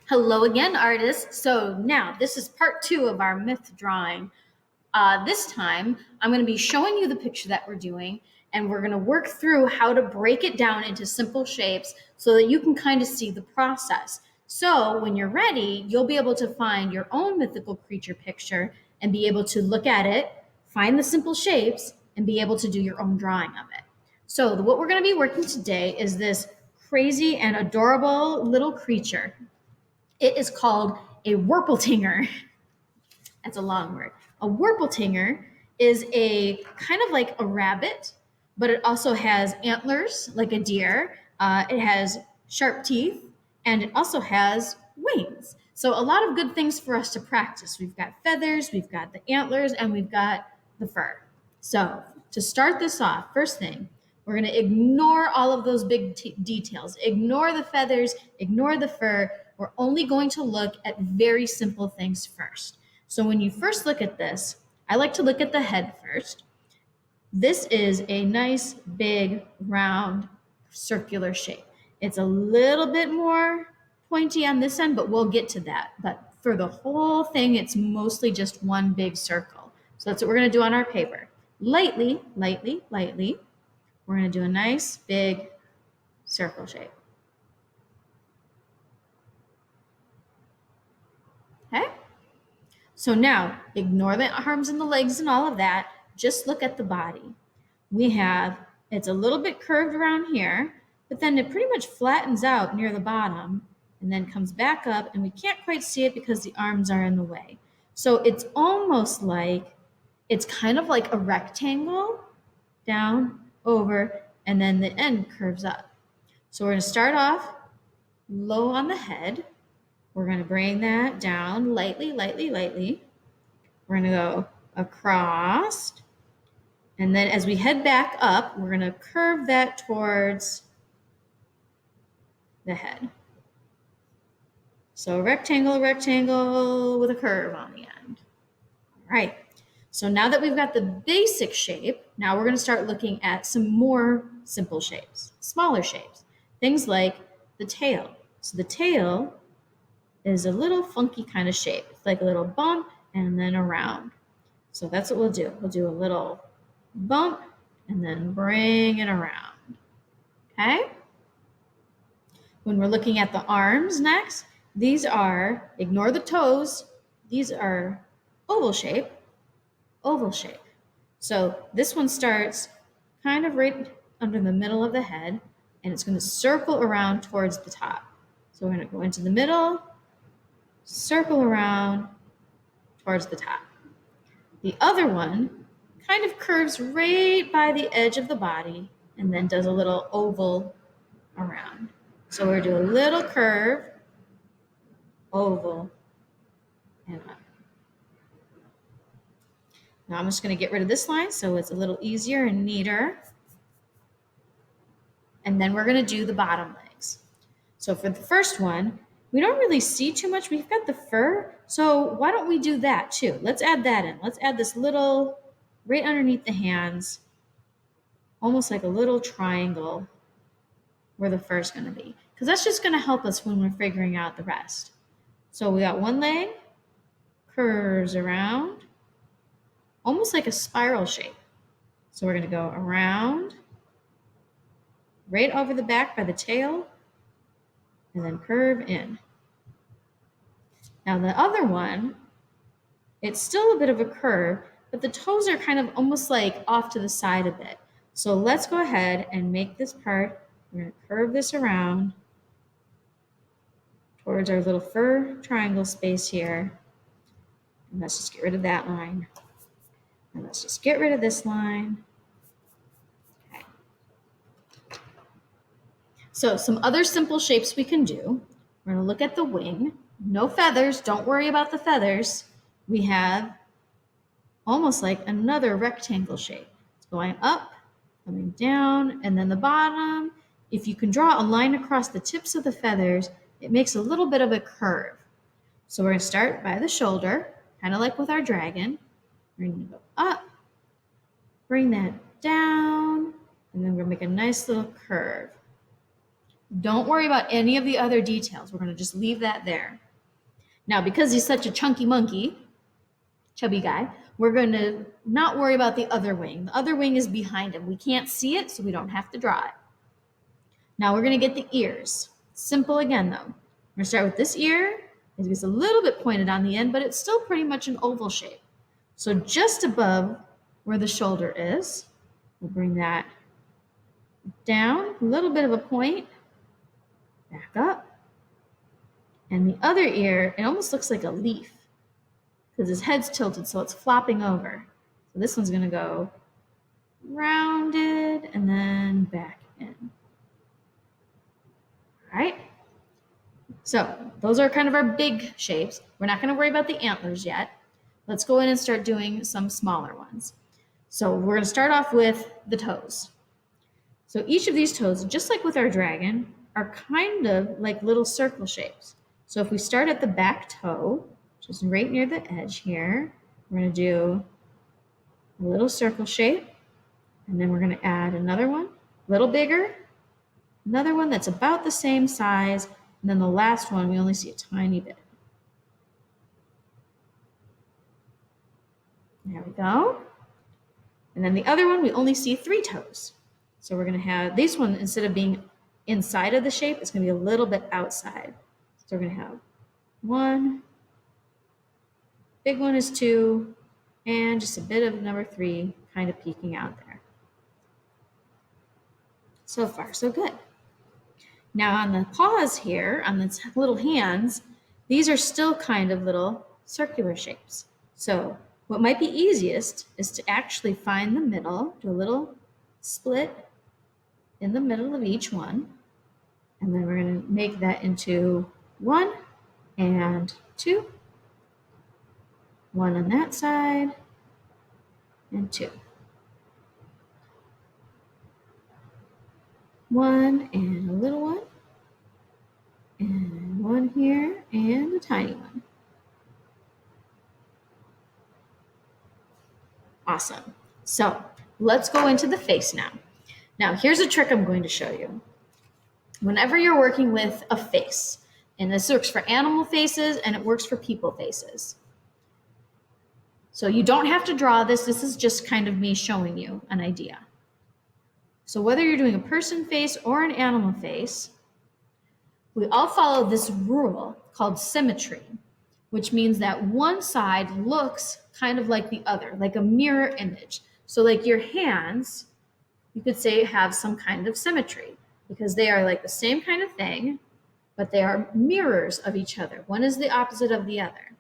Hello again, artists. So now this is part 2 of our myth drawing. This time, I'm going to be showing you the picture that we're doing, and we're going to work through how to break it down into simple shapes so that you can kind of see the process. So when you're ready, you'll be able to find your own mythical creature picture and be able to look at it, find the simple shapes, and be able to do your own drawing of it. So what we're going to be working today is this crazy and adorable little creature. It is called a Wolpertinger. That's a long word. A Wolpertinger is a kind of like a rabbit, but it also has antlers like a deer. It has sharp teeth, and it also has wings. So a lot of good things for us to practice. We've got feathers, we've got the antlers, and we've got the fur. So to start this off, first thing, we're going to ignore all of those big details. Ignore the feathers, ignore the fur. We're only going to look at very simple things first. So when you first look at this, I like to look at the head first. This is a nice, big, round, circular shape. It's a little bit more pointy on this end, but we'll get to that. But for the whole thing, it's mostly just one big circle. So that's what we're going to do on our paper. Lightly, we're going to do a nice, big circle shape. Okay? So now, ignore the arms and the legs and all of that. Just look at the body. It's a little bit curved around here, but then it pretty much flattens out near the bottom and then comes back up, and we can't quite see it because the arms are in the way. So it's almost like, it's kind of like a rectangle, down, over, and then the end curves up. So we're going to start off low on the head. We're going to bring that down lightly. We're going to go across. And then as we head back up, we're going to curve that towards the head. So rectangle with a curve on the end. All right. So now that we've got the basic shape, now we're going to start looking at some more simple shapes, smaller shapes. Things like the tail. So the tail is a little funky kind of shape. It's like a little bump and then around. So that's what we'll do. We'll do a little bump and then bring it around. Okay? When we're looking at the arms next, ignore the toes, these are oval shape. So this one starts kind of right under the middle of the head, and it's going to circle around towards the top. So we're going to go into the middle, circle around towards the top. The other one kind of curves right by the edge of the body and then does a little oval around. So we're going to do a little curve, oval, and up. Now I'm just going to get rid of this line so it's a little easier and neater. And then we're going to do the bottom legs. So for the first one, we don't really see too much. We've got the fur, so why don't we do that too? Let's add that in. Let's add this little, right underneath the hands, almost like a little triangle where the fur is going to be. Because that's just going to help us when we're figuring out the rest. So we got one leg, curves around, almost like a spiral shape. So we're going to go around, right over the back by the tail, and then curve in. Now the other one, it's still a bit of a curve, but the toes are kind of almost like off to the side a bit. So let's go ahead and make this part, we're going to curve this around towards our little fur triangle space here. And let's just get rid of that line. And let's just get rid of this line. Okay. So some other simple shapes we can do. We're going to look at the wing. No feathers. Don't worry about the feathers. We have almost like another rectangle shape. It's going up, coming down, and then the bottom. If you can draw a line across the tips of the feathers, it makes a little bit of a curve. So we're going to start by the shoulder, kind of like with our dragon. We're going to go up, bring that down, and then we're going to make a nice little curve. Don't worry about any of the other details. We're going to just leave that there. Now, because he's such a chunky monkey, chubby guy, we're going to not worry about the other wing. The other wing is behind him. We can't see it, so we don't have to draw it. Now we're going to get the ears. Simple again, though. We're going to start with this ear. It gets a little bit pointed on the end, but it's still pretty much an oval shape. So just above where the shoulder is, we'll bring that down, a little bit of a point, back up. And the other ear, it almost looks like a leaf because his head's tilted, so it's flopping over. So this one's going to go rounded and then back in. All right. So those are kind of our big shapes. We're not going to worry about the antlers yet. Let's go in and start doing some smaller ones. So we're going to start off with the toes. So each of these toes, just like with our dragon, are kind of like little circle shapes. So if we start at the back toe, which is right near the edge here, we're going to do a little circle shape. And then we're going to add another one, a little bigger, another one that's about the same size, and then the last one, we only see a tiny bit. There we go. And then the other one, we only see 3 toes. So we're going to have this one, instead of being inside of the shape, it's going to be a little bit outside. So we're going to have 1, big one is 2, and just a bit of number 3 kind of peeking out there. So far, so good. Now on the paws here, on the little hands, these are still kind of little circular shapes. So what might be easiest is to actually find the middle, do a little split in the middle of each one, and then we're going to make that into 1 and 2, 1 on that side, and 2. 1 and a little one, and 1 here, and a tiny one. Awesome. So let's go into the face now. Now, here's a trick I'm going to show you. Whenever you're working with a face, and this works for animal faces and it works for people faces. So you don't have to draw this. This is just kind of me showing you an idea. So whether you're doing a person face or an animal face, we all follow this rule called symmetry, which means that one side looks kind of like the other, like a mirror image. So like your hands, you could say have some kind of symmetry because they are like the same kind of thing, but they are mirrors of each other. One is the opposite of the other.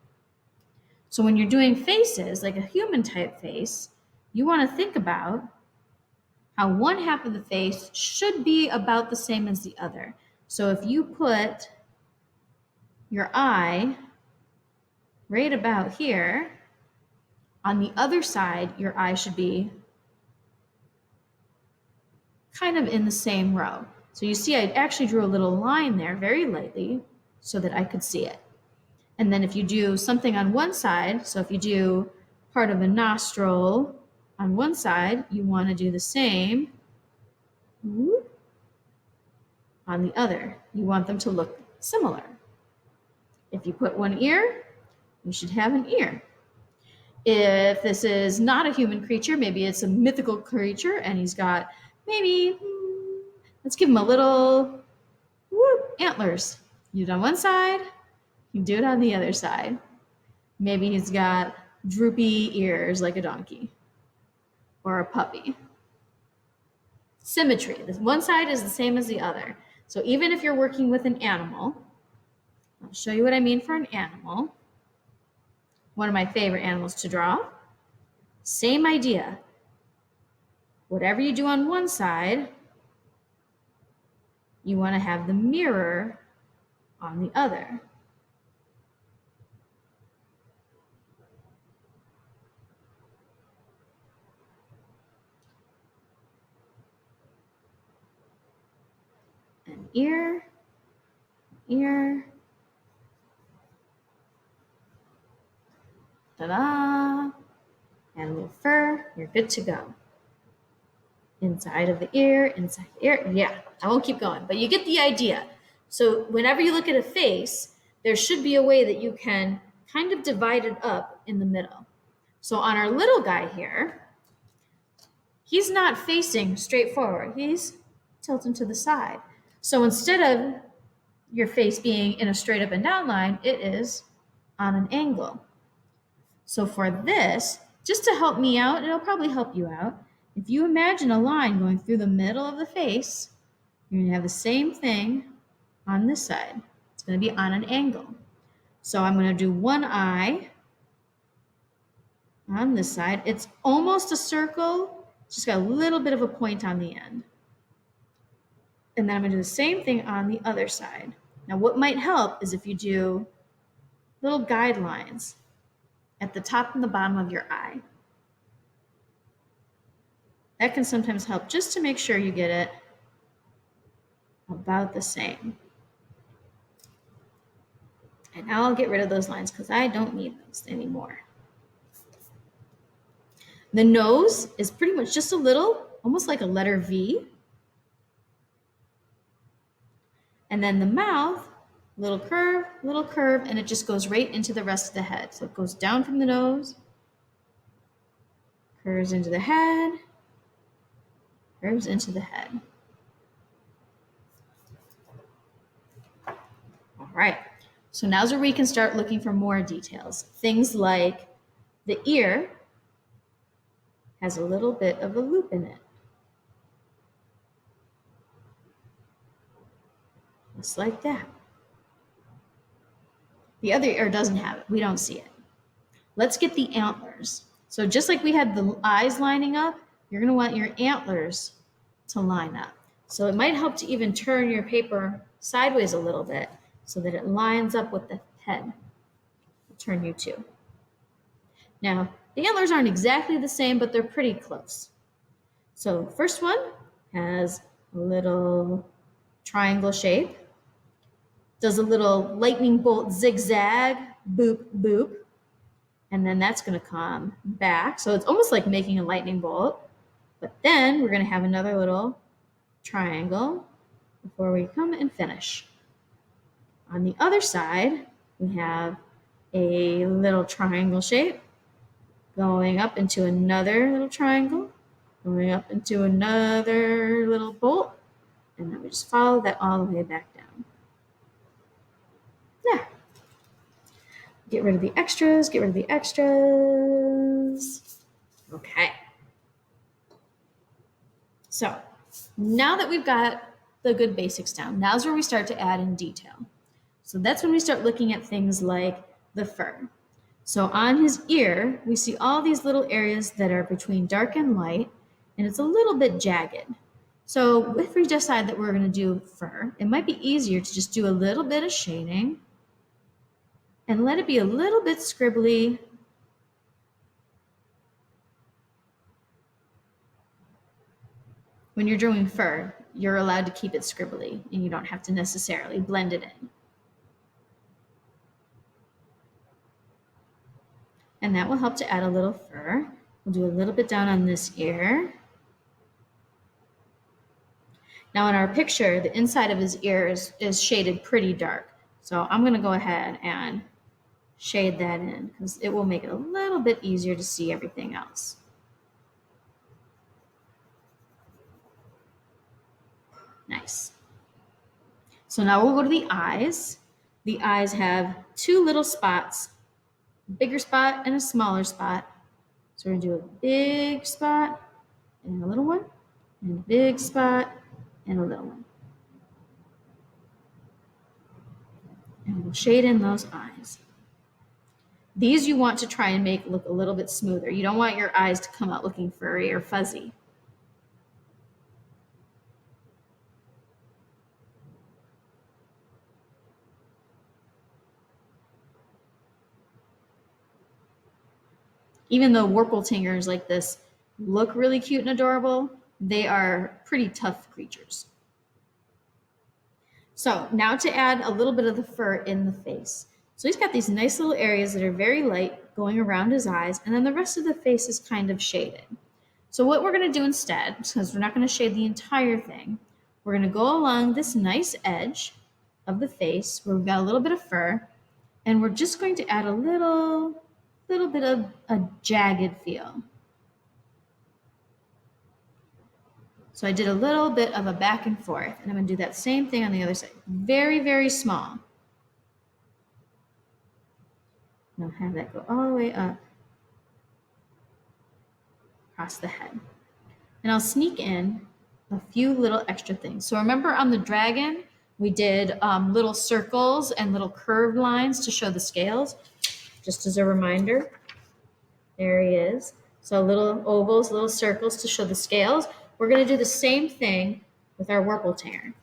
So when you're doing faces, like a human type face, you want to think about how one half of the face should be about the same as the other. So if you put your eye right about here, on the other side, your eye should be kind of in the same row. So you see, I actually drew a little line there very lightly so that I could see it. And then if you do something on one side, so if you do part of a nostril on one side, you want to do the same on the other. You want them to look similar. If you put one ear, you should have an ear. If this is not a human creature, maybe it's a mythical creature and he's got maybe, let's give him a little antlers. You do it on one side, you do it on the other side. Maybe he's got droopy ears like a donkey or a puppy. Symmetry. This one side is the same as the other. So even if you're working with an animal, I'll show you what I mean for an animal. One of my favorite animals to draw. Same idea. Whatever you do on one side, you want to have the mirror on the other. An ear, ear, ta-da, and a little fur, you're good to go. inside of the ear, inside the ear. Yeah, I won't keep going, but you get the idea. So whenever you look at a face, there should be a way that you can kind of divide it up in the middle. So on our little guy here, he's not facing straight forward. He's tilting to the side. So instead of your face being in a straight up and down line, it is on an angle. So for this, just to help me out, it'll probably help you out. If you imagine a line going through the middle of the face, you're going to have the same thing on this side. It's going to be on an angle. So I'm going to do one eye on this side. It's almost a circle, just got a little bit of a point on the end. And then I'm going to do the same thing on the other side. Now, what might help is if you do little guidelines at the top and the bottom of your eye. That can sometimes help just to make sure you get it about the same. And now I'll get rid of those lines because I don't need those anymore. The nose is pretty much just a little, almost like a letter V. And then the mouth, little curve, and it just goes right into the rest of the head. So it goes down from the nose, curves into the head, curves into the head. All right, so now's where we can start looking for more details. Things like the ear has a little bit of a loop in it. Just like that. The other ear doesn't have it. We don't see it. Let's get the antlers. So just like we had the eyes lining up, you're going to want your antlers to line up. So it might help to even turn your paper sideways a little bit so that it lines up with the head. I'll turn you to. Now, the antlers aren't exactly the same, but they're pretty close. So the first one has a little triangle shape, does a little lightning bolt zigzag, boop, boop, and then that's going to come back. So it's almost like making a lightning bolt, but then we're going to have another little triangle before we come and finish. On the other side, we have a little triangle shape going up into another little triangle, going up into another little bolt, and then we just follow that all the way back down. Yeah. Get rid of the extras, get rid of the extras. Okay. So now that we've got the good basics down, now's where we start to add in detail. So that's when we start looking at things like the fur. So on his ear, we see all these little areas that are between dark and light, and it's a little bit jagged. So if we decide that we're going to do fur, it might be easier to just do a little bit of shading and let it be a little bit scribbly. When you're drawing fur, you're allowed to keep it scribbly and you don't have to necessarily blend it in. And that will help to add a little fur. We'll do a little bit down on this ear. Now in our picture, the inside of his ear is shaded pretty dark. So I'm going to go ahead and shade that in because it will make it a little bit easier to see everything else. Nice. So now we'll go to the eyes. The eyes have two little spots, a bigger spot and a smaller spot. So we're going to do a big spot and a little one, and a big spot and a little one. And we'll shade in those eyes. These you want to try and make look a little bit smoother. You don't want your eyes to come out looking furry or fuzzy. Even though Wolpertingers like this look really cute and adorable, they are pretty tough creatures. So now to add a little bit of the fur in the face. So he's got these nice little areas that are very light going around his eyes, and then the rest of the face is kind of shaded. So what we're going to do instead, because we're not going to shade the entire thing, we're going to go along this nice edge of the face where we've got a little bit of fur, and we're just going to add a little bit of a jagged feel. So I did a little bit of a back and forth, and I'm going to do that same thing on the other side. Very, very small. And I'll have that go all the way up across the head. And I'll sneak in a few little extra things. So remember on the dragon, we did little circles and little curved lines to show the scales. Just as a reminder, there he is. So little ovals, little circles to show the scales. We're going to do the same thing with our Wolpertinger.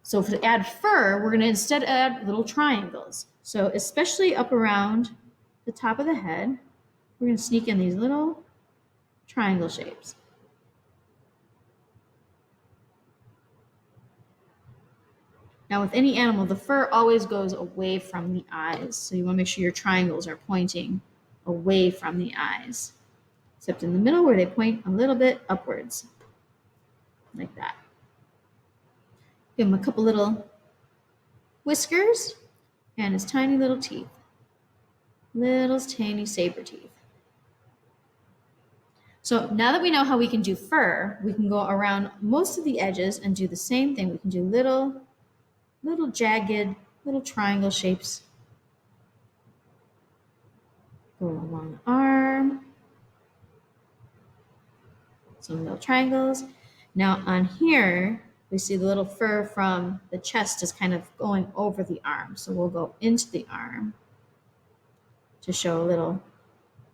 So to add fur, we're going to instead add little triangles. So especially up around the top of the head, we're going to sneak in these little triangle shapes. Now with any animal, the fur always goes away from the eyes. So you want to make sure your triangles are pointing away from the eyes. Except in the middle where they point a little bit upwards. Like that. Give him a couple little whiskers and his tiny little teeth. Little tiny saber teeth. So now that we know how we can do fur, we can go around most of the edges and do the same thing. We can do little jagged, little triangle shapes. Go along the arm. Some little triangles. Now on here, we see the little fur from the chest is kind of going over the arm. So we'll go into the arm to show a little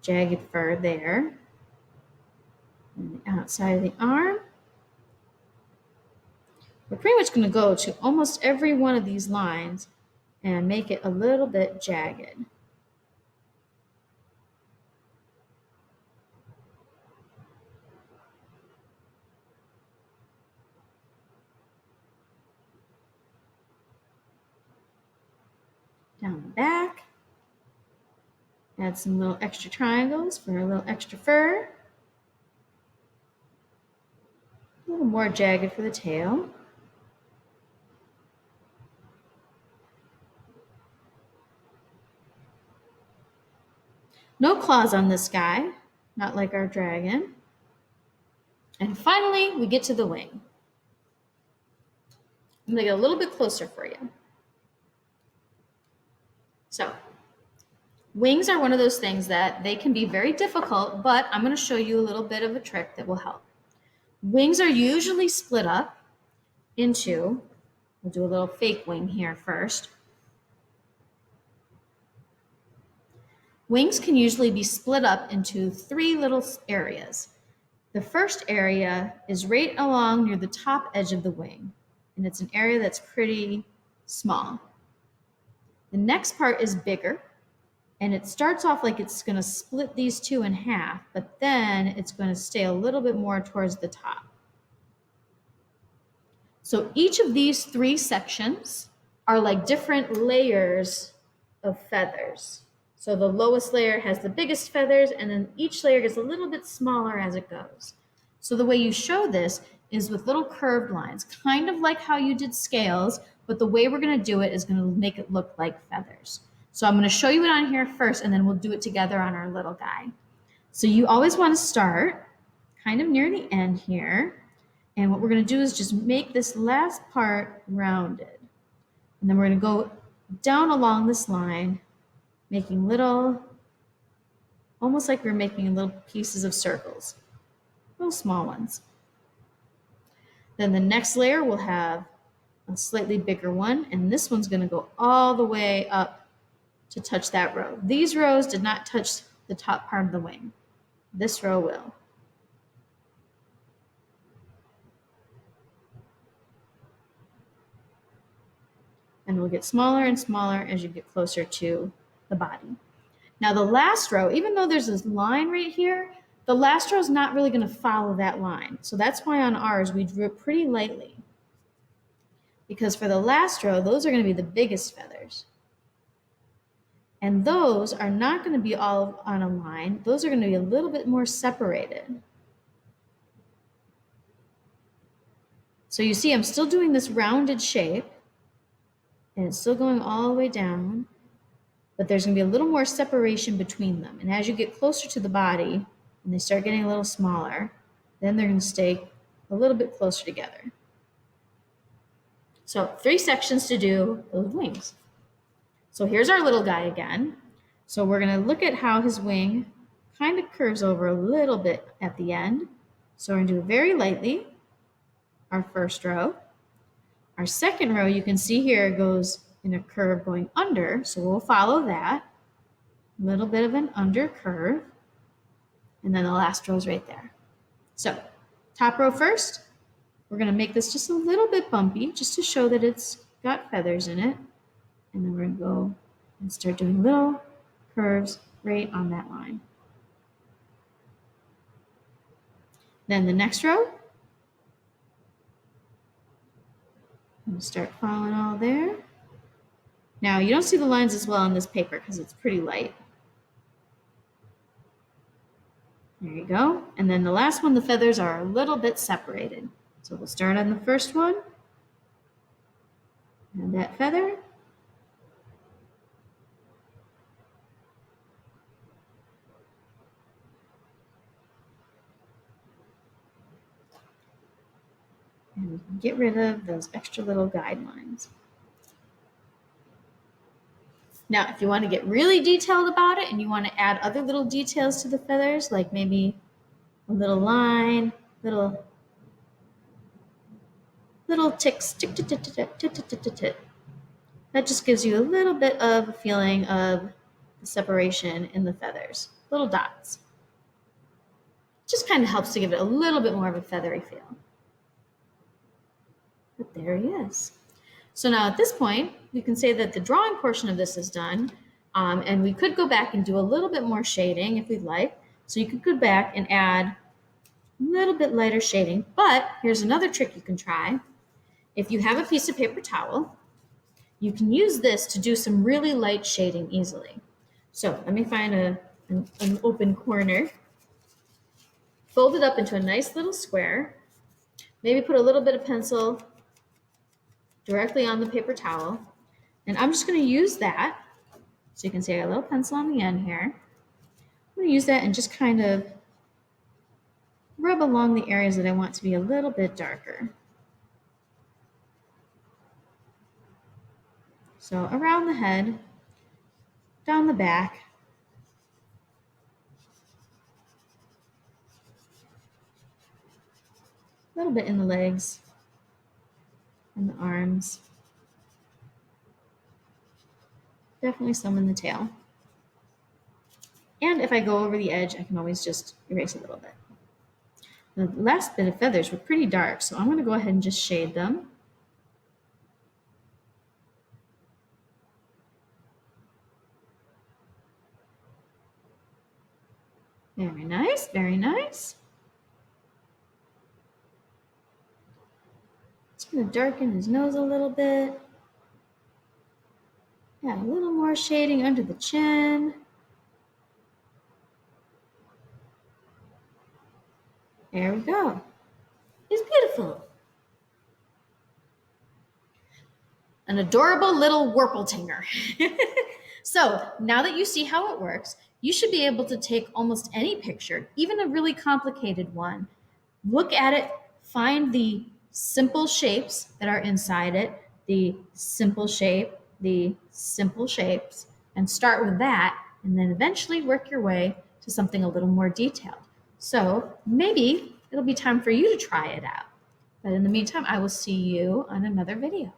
jagged fur there. And the outside of the arm. We're pretty much going to go to almost every one of these lines and make it a little bit jagged. Down the back. Add some little extra triangles for a little extra fur. A little more jagged for the tail. No claws on this guy, not like our dragon. And finally, we get to the wing. I'm going to get a little bit closer for you. So, wings are one of those things that they can be very difficult, but I'm going to show you a little bit of a trick that will help. Wings are usually split up into, we'll do a little fake wing here first. Wings can usually be split up into 3 little areas. The first area is right along near the top edge of the wing, and it's an area that's pretty small. The next part is bigger, and it starts off like it's going to split these 2 in half, but then it's going to stay a little bit more towards the top. So each of these 3 sections are like different layers of feathers. So the lowest layer has the biggest feathers, and then each layer gets a little bit smaller as it goes. So the way you show this is with little curved lines, kind of like how you did scales, but the way we're going to do it is going to make it look like feathers. So I'm going to show you it on here first, and then we'll do it together on our little guy. So you always want to start kind of near the end here. And what we're going to do is just make this last part rounded. And then we're going to go down along this line, making little, almost like we're making little pieces of circles, little small ones. Then the next layer will have a slightly bigger one, and this one's going to go all the way up to touch that row. These rows did not touch the top part of the wing. This row will. And will get smaller and smaller as you get closer to the body. Now the last row, even though there's this line right here, the last row is not really going to follow that line. So that's why on ours we drew it pretty lightly. Because for the last row, those are going to be the biggest feathers. And those are not going to be all on a line. Those are going to be a little bit more separated. So you see, I'm still doing this rounded shape, and it's still going all the way down, but there's going to be a little more separation between them. And as you get closer to the body, and they start getting a little smaller, then they're going to stay a little bit closer together. So 3 sections to do those wings. So here's our little guy again. So we're going to look at how his wing kind of curves over a little bit at the end. So we're going to do it very lightly, our first row. Our second row, you can see here, goes in a curve going under, so we'll follow that. A little bit of an under curve. And then the last row is right there. So top row first, we're going to make this just a little bit bumpy, just to show that it's got feathers in it. And then we're going to go and start doing little curves right on that line. Then the next row, I'm going to start following all there. Now, you don't see the lines as well on this paper because it's pretty light. There you go. And then the last one, the feathers are a little bit separated. So we'll start on the first one. Add that feather. And get rid of those extra little guidelines. Now, if you want to get really detailed about it and you want to add other little details to the feathers, like maybe a little line, little ticks, tick, tick, tick, tick, tick, tick, tick, tick, tick. That just gives you a little bit of a feeling of the separation in the feathers, little dots. Just kind of helps to give it a little bit more of a feathery feel. But there he is. So now at this point, we can say that the drawing portion of this is done, and we could go back and do a little bit more shading if we'd like. So you could go back and add a little bit lighter shading, but here's another trick you can try. If you have a piece of paper towel, you can use this to do some really light shading easily. So let me find an open corner, fold it up into a nice little square, maybe put a little bit of pencil directly on the paper towel. And I'm just going to use that. So you can see I got a little pencil on the end here. I'm going to use that and just kind of rub along the areas that I want to be a little bit darker. So around the head, down the back, a little bit in the legs and the arms. Definitely some in the tail. And if I go over the edge, I can always just erase a little bit. The last bit of feathers were pretty dark, so I'm going to go ahead and just shade them. Very nice, very nice. Just going to darken his nose a little bit. Add a little more shading under the chin. There we go. He's beautiful. An adorable little Wolpertinger. So now that you see how it works, you should be able to take almost any picture, even a really complicated one, look at it, find the simple shapes that are inside it, the simple shape, the simple shapes, and start with that, and then eventually work your way to something a little more detailed. So maybe it'll be time for you to try it out. But in the meantime, I will see you on another video.